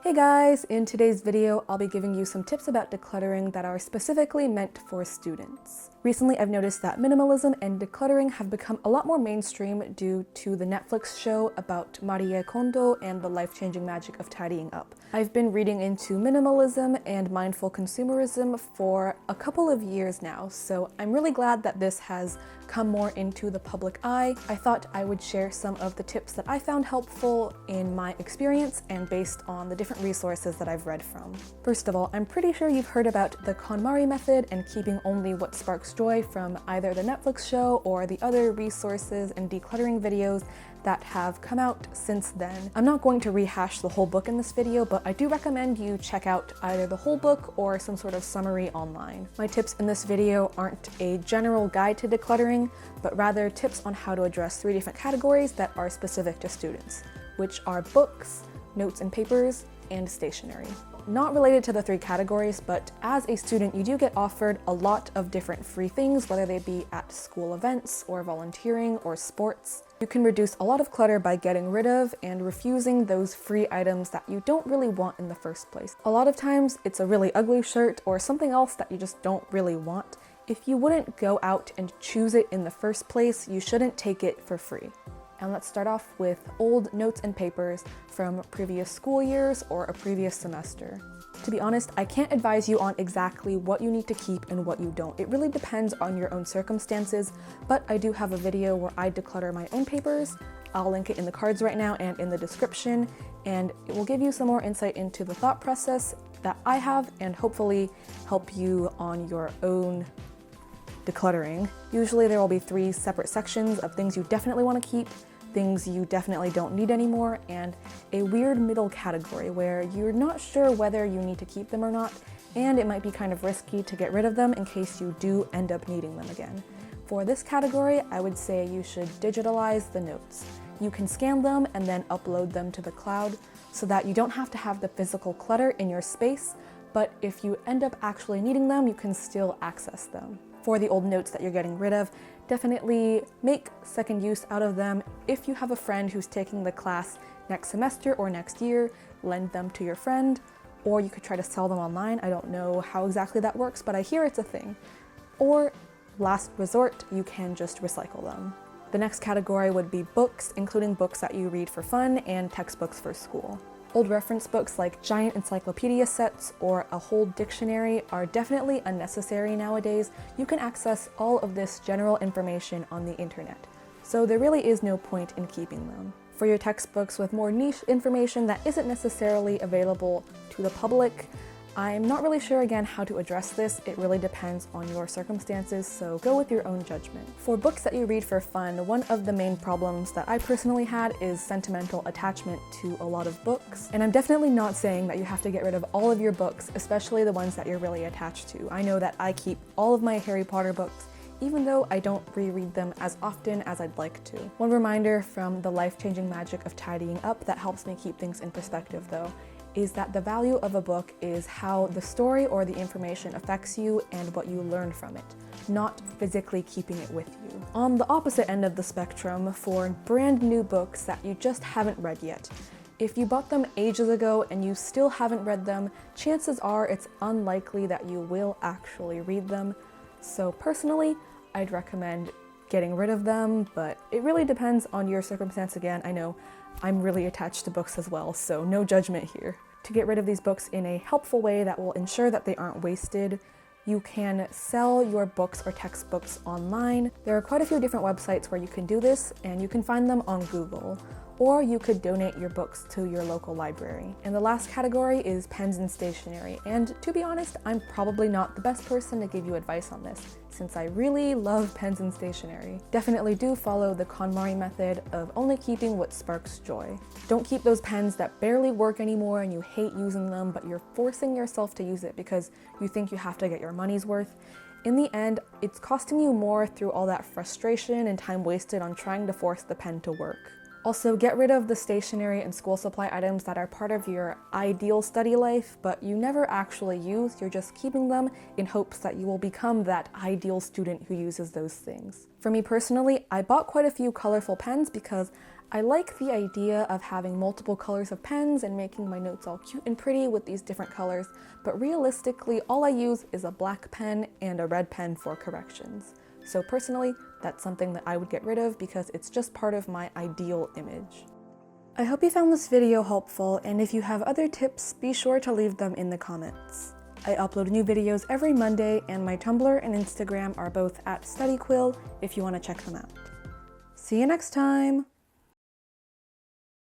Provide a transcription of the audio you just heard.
Hey guys, in today's video, I'll be giving you some tips about decluttering that are specifically meant for students. Recently, I've noticed that minimalism and decluttering have become a lot more mainstream due to the Netflix show about Marie Kondo and the life-changing magic of tidying up. I've been reading into minimalism and mindful consumerism for a couple of years now, so I'm really glad that this has come more into the public eye. I thought I would share some of the tips that I found helpful in my experience and based on the different resources that I've read from. First of all, I'm pretty sure you've heard about the KonMari method and keeping only what sparks joy from either the Netflix show or the other resources and decluttering videos that have come out since then. I'm not going to rehash the whole book in this video, but I do recommend you check out either the whole book or some sort of summary online. My tips in this video aren't a general guide to decluttering, but rather tips on how to address 3 different categories that are specific to students, which are books, notes and papers, and stationery. Not related to the 3 categories, but as a student, you do get offered a lot of different free things, whether they be at school events or volunteering or sports. You can reduce a lot of clutter by getting rid of and refusing those free items that you don't really want in the first place. A lot of times it's a really ugly shirt or something else that you just don't really want. If you wouldn't go out and choose it in the first place, you shouldn't take it for free. And let's start off with old notes and papers from previous school years or a previous semester. To be honest, I can't advise you on exactly what you need to keep and what you don't. It really depends on your own circumstances, but I do have a video where I declutter my own papers. I'll link it in the cards right now and in the description, and it will give you some more insight into the thought process that I have and hopefully help you on your own decluttering. Usually there will be 3 separate sections of things you definitely want to keep, things you definitely don't need anymore, and a weird middle category where you're not sure whether you need to keep them or not, and it might be kind of risky to get rid of them in case you do end up needing them again. For this category, I would say you should digitalize the notes. You can scan them and then upload them to the cloud so that you don't have to have the physical clutter in your space, but if you end up actually needing them, you can still access them. For the old notes that you're getting rid of, definitely make second use out of them. If you have a friend who's taking the class next semester or next year, lend them to your friend, or you could try to sell them online. I don't know how exactly that works, but I hear it's a thing. Or last resort, you can just recycle them. The next category would be books, including books that you read for fun and textbooks for school. Old reference books like giant encyclopedia sets or a whole dictionary are definitely unnecessary nowadays. You can access all of this general information on the internet, so there really is no point in keeping them. For your textbooks with more niche information that isn't necessarily available to the public, I'm not really sure again how to address this. It really depends on your circumstances, so go with your own judgment. For books that you read for fun, one of the main problems that I personally had is sentimental attachment to a lot of books. And I'm definitely not saying that you have to get rid of all of your books, especially the ones that you're really attached to. I know that I keep all of my Harry Potter books, even though I don't reread them as often as I'd like to. One reminder from the life-changing magic of tidying up that helps me keep things in perspective though, is that the value of a book is how the story or the information affects you and what you learn from it, not physically keeping it with you. On the opposite end of the spectrum, for brand new books that you just haven't read yet, if you bought them ages ago and you still haven't read them, chances are it's unlikely that you will actually read them. So personally, I'd recommend getting rid of them, but it really depends on your circumstance again. I know I'm really attached to books as well, so no judgment here. To get rid of these books in a helpful way that will ensure that they aren't wasted, you can sell your books or textbooks online. There are quite a few different websites where you can do this, and you can find them on Google. Or you could donate your books to your local library. And the last category is pens and stationery. And to be honest, I'm probably not the best person to give you advice on this, since I really love pens and stationery. Definitely do follow the KonMari method of only keeping what sparks joy. Don't keep those pens that barely work anymore and you hate using them, but you're forcing yourself to use it because you think you have to get your money's worth. In the end, it's costing you more through all that frustration and time wasted on trying to force the pen to work. Also, get rid of the stationery and school supply items that are part of your ideal study life, but you never actually use. You're just keeping them in hopes that you will become that ideal student who uses those things. For me personally, I bought quite a few colorful pens because I like the idea of having multiple colors of pens and making my notes all cute and pretty with these different colors, but realistically, all I use is a black pen and a red pen for corrections. So personally, that's something that I would get rid of because it's just part of my ideal image. I hope you found this video helpful, and if you have other tips, be sure to leave them in the comments. I upload new videos every Monday, and my Tumblr and Instagram are both at studyquill if you want to check them out. See you next time!